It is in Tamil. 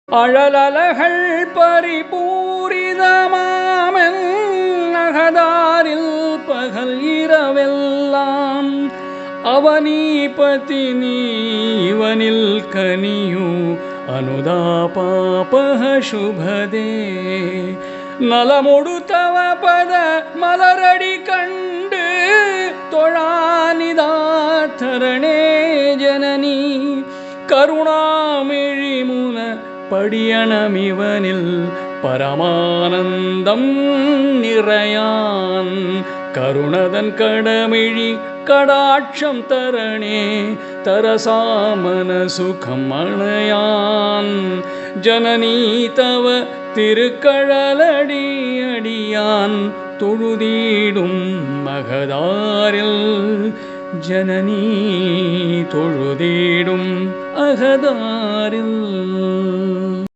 அழலலகள் பரிபூரிதமாமென் அகதாரில் பகல் இரவெல்லாம் அவனீபதி நீவனில் கனியு அனுதாபாபஹ சுபதே நலமொடு தவ பத மலரடி கண்டு தொழானிதாத்தரணே ஜனனி கருணாமிழிமுன படியணமிவனில் பரமானந்தம் நிறையான் கருணதன் கடமிழி கடாட்சம் தரணே தரசாமன சுகம் அணையான் ஜனனீ தவ திருக்கழலடி அடியான் தொழுதீடும் மகதாரில் ஜனனீ தொழுதீடும் அகதாரில்